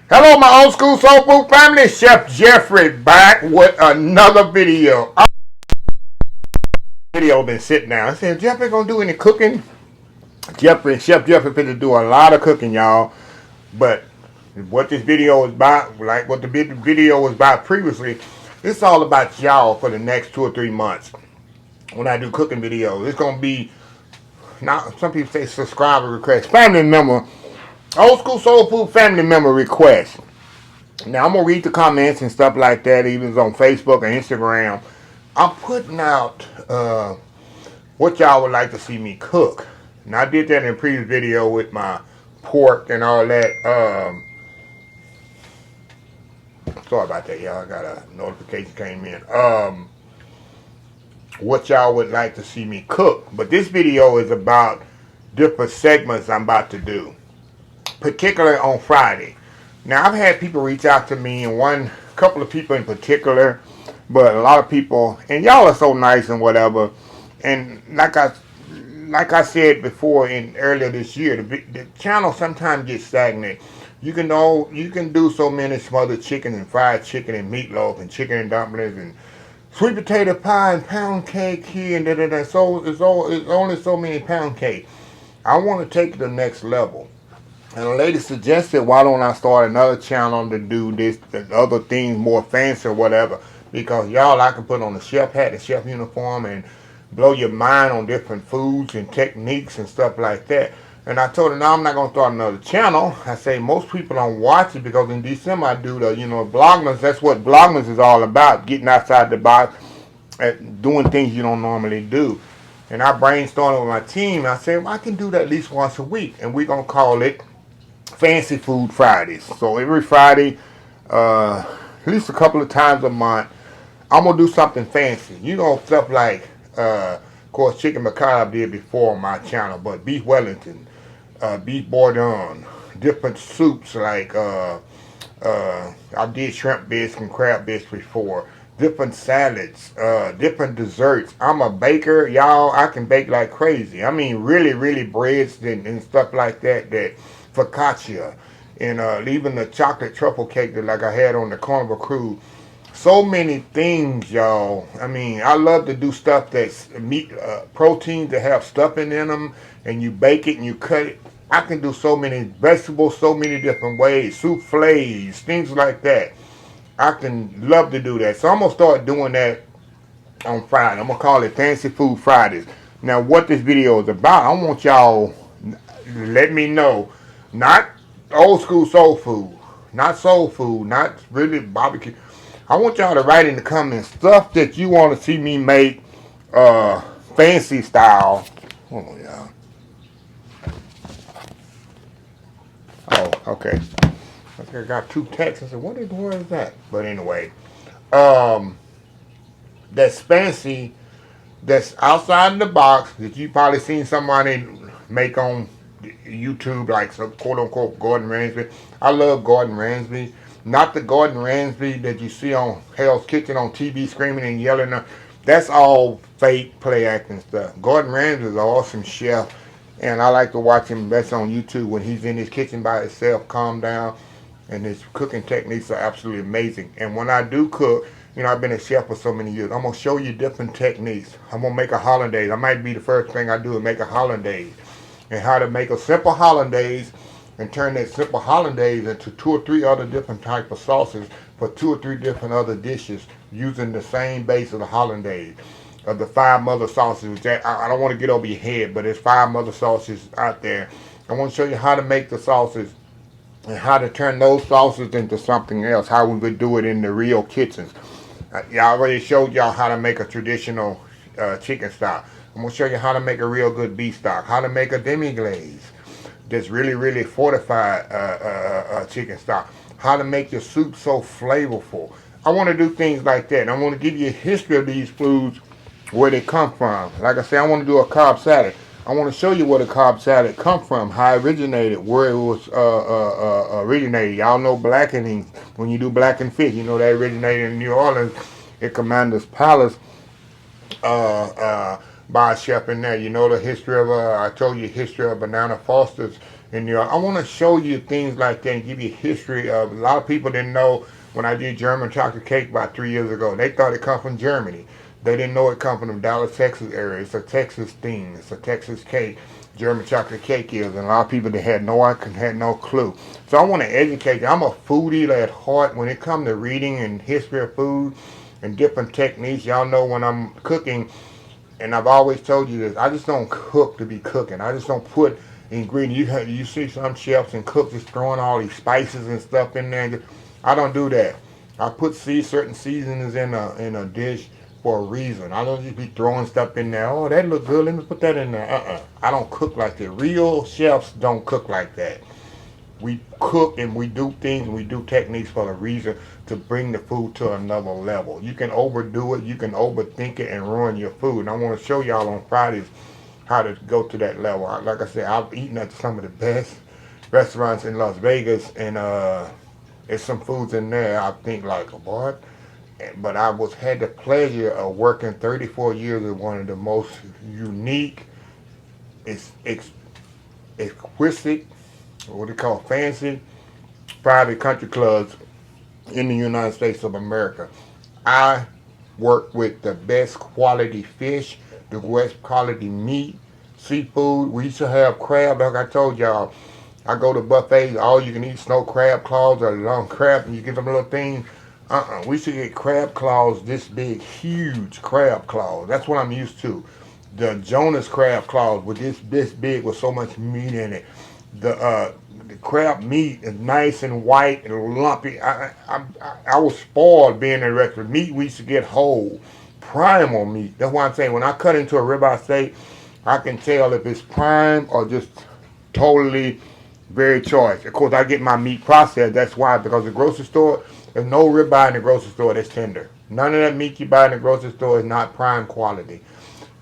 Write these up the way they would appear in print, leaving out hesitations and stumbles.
Hello, my old school soul food family. Chef Jeffrey back with another video. Video been sitting down. I said, Jeffrey gonna do any cooking? Chef Jeffrey finna do a lot of cooking, y'all. But what this video is about, like what the video was about previously, it's all about y'all for the next 2 or 3 months. When I do cooking videos, it's gonna be, now some people say subscriber request, family member, old school soul food family member request. Now I'm gonna read the comments and stuff like that, even on Facebook or Instagram. I'm putting out what y'all would like to see me cook. Now I did that in a previous video with my pork and all that. Sorry about that, y'all. I got a notification came in. What y'all would like to see me cook. But this video is about different segments I'm about to do, particularly on Friday. Now I've had people reach out to me, and one couple of people in particular, but a lot of people, and y'all are so nice and whatever. And like I said before in earlier this year, the channel sometimes gets stagnant. You can do so many smothered chicken and fried chicken and meatloaf and chicken and dumplings and sweet potato pie and pound cake here and da da da. So it's only so many pound cake. I want to take it to the next level. And a lady suggested, why don't I start another channel to do this, the other things more fancy or whatever. Because y'all, I can put on the chef hat, the chef uniform, and blow your mind on different foods and techniques and stuff like that. And I told her, no, I'm not going to start another channel. I say most people don't watch it because in December I do the, Vlogmas. That's what Vlogmas is all about, getting outside the box and doing things you don't normally do. And I brainstormed with my team. I said, well, I can do that at least once a week. And we're going to call it Fancy Food Fridays. So every Friday, at least a couple of times a month, I'm going to do something fancy. Stuff like, of course, chicken macabre I did before on my channel, but beef Wellington, beef bourguignon, different soups like, I did shrimp bisque and crab bisque before, different salads, different desserts. I'm a baker, y'all. I can bake like crazy. I mean, really, really breads and stuff like that, focaccia, and even the chocolate truffle cake that like I had on the Carnival Cruise. So many things, y'all. I mean, I love to do stuff that's meat, proteins that have stuffing in them, and you bake it and you cut it. I can do so many vegetables, so many different ways, soufflés, things like that. I can love to do that. So I'm going to start doing that on Friday. I'm going to call it Fancy Food Fridays. Now, what this video is about, I want y'all let me know. Not old school soul food, not soul food, not really barbecue. I want y'all to write in the comments stuff that you want to see me make fancy style. Hold on, y'all. Oh, okay. I got two texts. I said, what is that? But anyway, that's fancy, that's outside of the box that you probably seen somebody make on YouTube, like some quote unquote Gordon Ramsay. I love Gordon Ramsay. Not the Gordon Ramsay that you see on Hell's Kitchen on TV screaming and yelling. That's all fake play acting stuff. Gordon Ramsay is an awesome chef, and I like to watch him. That's on YouTube when he's in his kitchen by himself, calm down, and his cooking techniques are absolutely amazing. And when I do cook, I've been a chef for so many years. I'm going to show you different techniques. I'm going to make a hollandaise. I might be the first thing I do is make a hollandaise. And how to make a simple hollandaise and turn that simple hollandaise into 2 or 3 other different type of sauces for 2 or 3 different other dishes using the same base of the hollandaise. Of the 5 mother sauces. I don't want to get over your head, but there's 5 mother sauces out there. I want to show you how to make the sauces and how to turn those sauces into something else, how we would do it in the real kitchens. I already showed y'all how to make a traditional chicken stock. I'm going to show you how to make a real good beef stock, how to make a demi-glaze that's really, really fortified chicken stock, how to make your soup so flavorful. I want to do things like that. I want to give you a history of these foods, where they come from. Like I say, I want to do a Cobb salad. I want to show you where the Cobb salad come from, how it originated, where it was originated. Y'all know blackening. When you do blackened fish, that originated in New Orleans at Commander's Palace by a chef in there. You know the history of, I told you the history of Banana Foster's And I want to show you things like that and give you a history of. A lot of people didn't know when I did German chocolate cake about 3 years ago. They thought it come from Germany. They didn't know it come from the Dallas, Texas area. It's a Texas thing. It's a Texas cake. German chocolate cake is, and a lot of people that had no clue. So I want to educate you. I'm a food eater at heart. When it comes to reading and history of food and different techniques, y'all know when I'm cooking, and I've always told you this, I just don't cook to be cooking. I just don't put ingredients. You see some chefs and cooks just throwing all these spices and stuff in there. I don't do that. I put certain seasonings in a dish for a reason. I don't just be throwing stuff in there. Oh, that look good. Let me put that in there. I don't cook like that. Real chefs don't cook like that. We cook and we do things and we do techniques for a reason, to bring the food to another level. You can overdo it, you can overthink it and ruin your food. And I want to show y'all on Fridays how to go to that level. Like I said, I've eaten at some of the best restaurants in Las Vegas, and there's some foods in there I think like, what? But I had the pleasure of working 34 years with one of the most unique, exquisite, what they call fancy private country clubs in the United States of America. I work with the best quality fish, the best quality meat, seafood. We used to have crab, like I told y'all. I go to buffets, all you can eat snow crab claws or long crab, and you get them little things. We used to get crab claws this big, huge crab claws. That's what I'm used to. The Jonas crab claws with this big with so much meat in it. The crab meat is nice and white and lumpy. I was spoiled being in a restaurant. Meat we used to get whole, primal meat. That's why I'm saying when I cut into a ribeye steak, I can tell if it's prime or just totally very choice. Of course, I get my meat processed. That's why, because the grocery store, there's no ribeye in the grocery store that's tender. None of that meat you buy in the grocery store is not prime quality.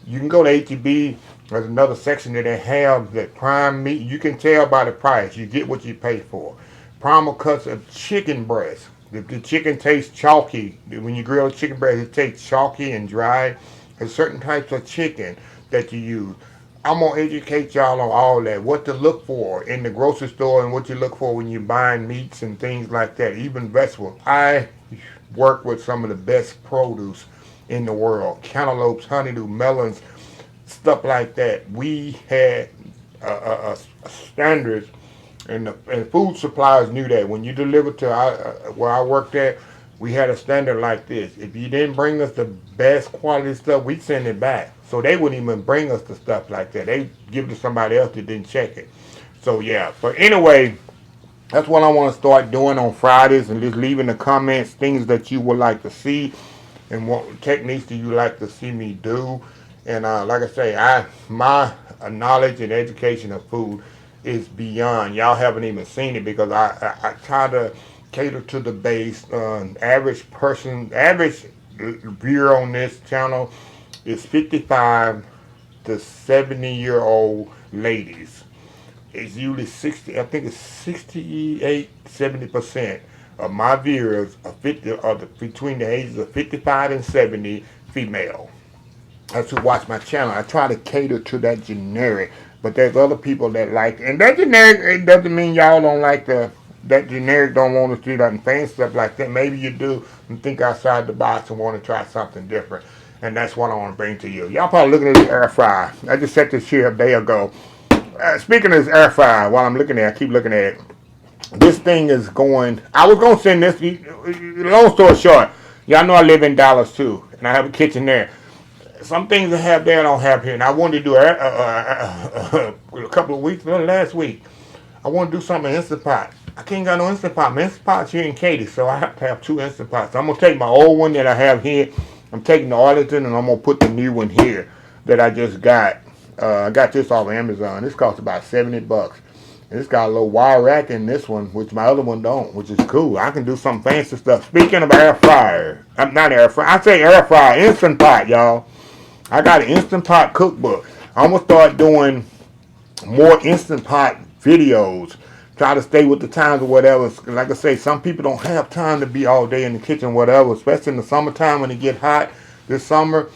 You can go to H-E-B. There's another section that they have that prime meat. You can tell by the price. You get what you pay for. Primal cuts of chicken breast. The chicken tastes chalky. When you grill chicken breast, it tastes chalky and dry. There's certain types of chicken that you use. I'm going to educate y'all on all that. What to look for in the grocery store and what you look for when you're buying meats and things like that. Even vegetables. I work with some of the best produce in the world. Cantaloupes, honeydew, melons, stuff like that. We had standards, and food suppliers knew that. When you deliver to where I worked at, we had a standard like this. If you didn't bring us the best quality stuff, we'd send it back. So they wouldn't even bring us the stuff like that. They give it to somebody else that didn't check it. So yeah. But anyway, that's what I want to start doing on Fridays, and just leaving the comments, things that you would like to see, and what techniques do you like to see me do. And like I say, my knowledge and education of food is beyond. Y'all haven't even seen it, because I try to cater to the base. Average viewer on this channel is 55 to 70-year-old ladies. It's usually 60. I think it's 68-70% of my viewers are between the ages of 55 and 70 female. That's who watch my channel. I try to cater to that generic, but there's other people that like, and that generic, it doesn't mean y'all don't like that generic, don't want to see that and fancy stuff like that. Maybe you do and think outside the box and want to try something different, and that's what I want to bring to you. Y'all probably looking at this air fryer. I just set this here a day ago. Speaking of this air fryer, while I'm looking at it, I keep looking at it. This thing is going, I was going to send this, long story short, y'all know I live in Dallas too, and I have a kitchen there. Some things I have there I don't have here, and I wanted to do a couple of weeks, last week, I want to do something in Instant Pot. I can't got no Instant Pot. My Instant Pot's here in KATY, so I have to have 2 Instant Pots. So I'm going to take my old one that I have here, I'm taking the Arlington, and I'm going to put the new one here that I just got. I got this off of Amazon. This costs about $70. And it's got a little wire rack in this one, which my other one don't, which is cool. I can do some fancy stuff. Speaking of air fryer, I'm not air fryer. I say air fryer, Instant Pot, y'all. I got an Instant Pot cookbook. I'm going to start doing more Instant Pot videos. Try to stay with the times or whatever. Like I say, some people don't have time to be all day in the kitchen, whatever, especially in the summertime when it get hot this summer.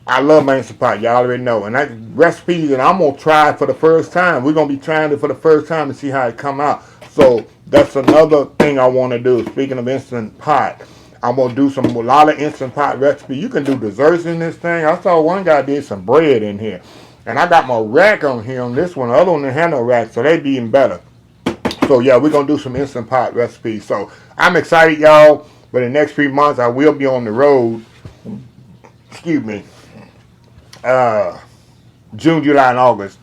I love my Instant Pot. Y'all already know. And that recipe that I'm going to try for the first time. We're going to be trying it for the first time and see how it come out. So that's another thing I want to do. Speaking of Instant Pot, I'm going to do a lot of Instant Pot recipes. You can do desserts in this thing. I saw one guy did some bread in here. And I got my rack on here on this one. The other one didn't have no rack, so they'd be even better. So yeah, we're going to do some Instant Pot recipes. So I'm excited, y'all. For the next 3 months, I will be on the road. Excuse me. June, July, and August.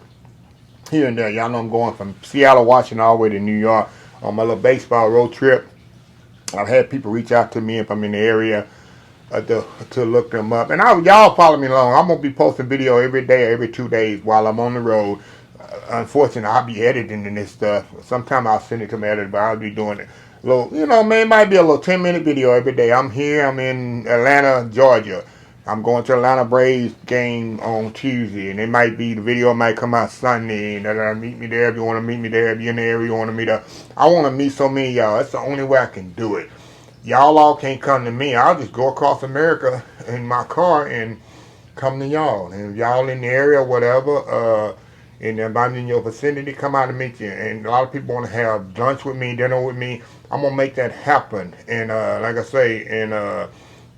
Here and there. Y'all know I'm going from Seattle, Washington, all the way to New York on my little baseball road trip. I've had people reach out to me if I'm in the area to look them up. And y'all follow me along. I'm going to be posting video every day or every 2 days while I'm on the road. Unfortunately, I'll be editing this stuff. Sometimes I'll send it to my editor, but I'll be doing it. Little, it might be a little 10-minute video every day. I'm here. I'm in Atlanta, Georgia. I'm going to Atlanta Braves game on Tuesday, and the video might come out Sunday. And meet me there if you want to meet me there. If you're in the area, you want to meet up. I want to meet so many of y'all. That's the only way I can do it. Y'all all can't come to me. I'll just go across America in my car and come to y'all. And if y'all in the area, whatever, and if I'm in your vicinity, come out and meet you. And a lot of people want to have lunch with me, dinner with me. I'm going to make that happen. And like I say,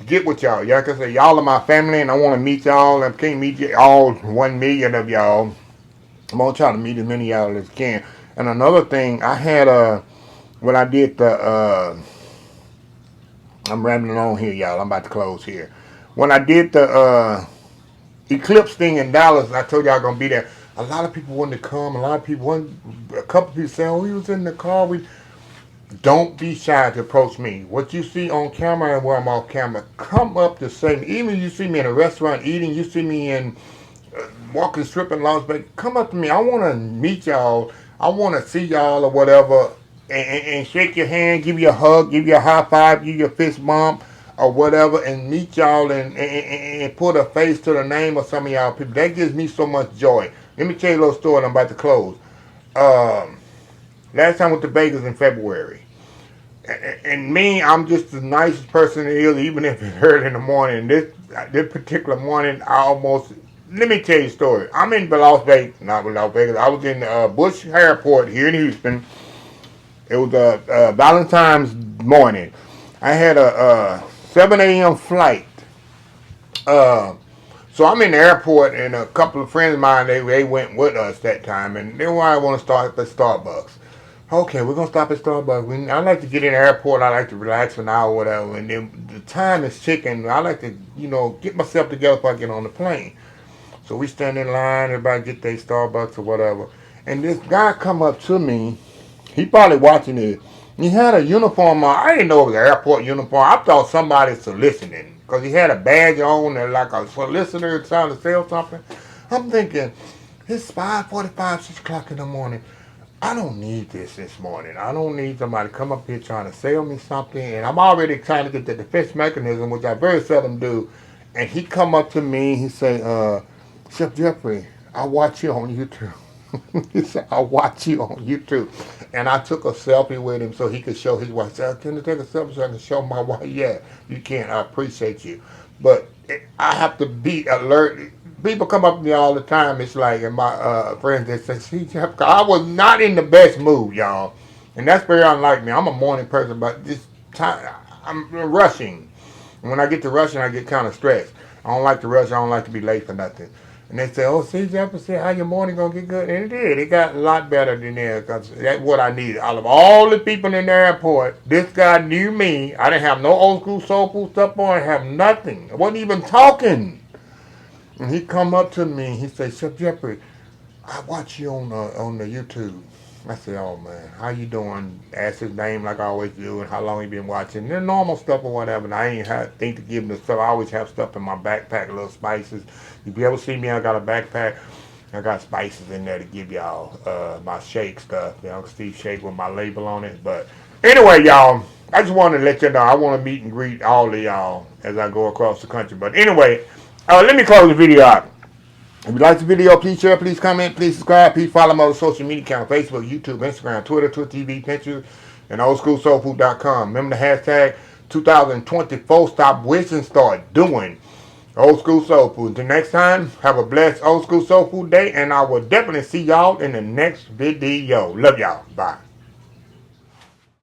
get with y'all. Like I say, y'all are my family, and I want to meet y'all. I can't meet you all 1 million of y'all. I'm going to try to meet as many of y'all as I can. And another thing, I had, when I did I'm rambling on here, y'all. I'm about to close here. When I did the Eclipse thing in Dallas, I told y'all going to be there. A lot of people wanted to come. A couple people said, oh, he was in the car. Don't be shy to approach me. What you see on camera and where I'm off camera, come up to say me. Even if you see me in a restaurant eating, you see me in walking, stripping, lounge, but come up to me. I want to meet y'all. I want to see y'all or whatever, and shake your hand, give you a hug, give you a high five, give you a fist bump or whatever, and meet y'all and put a face to the name of some of y'all people. That gives me so much joy. Let me tell you a little story. I'm about to close. Last time I went to Vegas in February. And me, I'm just the nicest person there is, even if it's early in the morning. This particular morning, let me tell you a story. I'm in Las Vegas, not Las Vegas. I was in Bush Airport here in Houston. It was Valentine's morning. I had a 7 a.m. flight. So I'm in the airport, and a couple of friends of mine, they went with us that time, and they want to start at Starbucks. Okay, we're going to stop at Starbucks. I like to get in the airport. I like to relax for an hour or whatever. And then the time is ticking. I like to, get myself together before I get on the plane. So we stand in line. Everybody get their Starbucks or whatever. And this guy come up to me. He probably watching it. He had a uniform on. I didn't know it was an airport uniform. I thought somebody soliciting. Because he had a badge on and like a solicitor trying to sell something. I'm thinking, it's 5:45, 6 o'clock in the morning. I don't need this morning. I don't need somebody to come up here trying to sell me something. And I'm already trying to get the defense mechanism, which I very seldom do. And he come up to me. He say, Chef Jeffrey, I watch you on YouTube. He said, I watch you on YouTube. And I took a selfie with him so he could show his wife. I said, can I take a selfie so I can show my wife? Yeah, you can. I appreciate you. But I have to be alert. People come up to me all the time. It's like, and my friends, they say, see, Jeff, I was not in the best mood, y'all. And that's very unlike me. I'm a morning person, but this time, I'm rushing. And when I get to rushing, I get kind of stressed. I don't like to rush. I don't like to be late for nothing. And they say, oh, see, Jeff, see how your morning going to get good? And it did. It got a lot better than that because that's what I needed. Out of all the people in the airport, this guy knew me. I didn't have no old school soul food stuff on. I have nothing. I wasn't even talking. And he come up to me. He said, Chef Jeffrey, I watch you on the YouTube. I said, oh, man, how you doing? Ask his name like I always do and how long he been watching. The normal stuff or whatever. And I ain't had think to give him the stuff. I always have stuff in my backpack, little spices. If you ever see me, I got a backpack. I got spices in there to give y'all my shake stuff. Steve Shake with my label on it. But anyway, y'all, I just wanted to let you know I want to meet and greet all of y'all as I go across the country. But anyway, let me close the video out. If you like the video, please share, please comment, please subscribe, please follow my social media account, Facebook, YouTube, Instagram, Twitter, Twitch TV, Pinterest, and oldschoolsoulfood.com. Remember the hashtag 2024, stop wishing, start doing. Old School Soul Food. Until next time, have a blessed Old School Soul Food day, and I will definitely see y'all in the next video. Love y'all. Bye.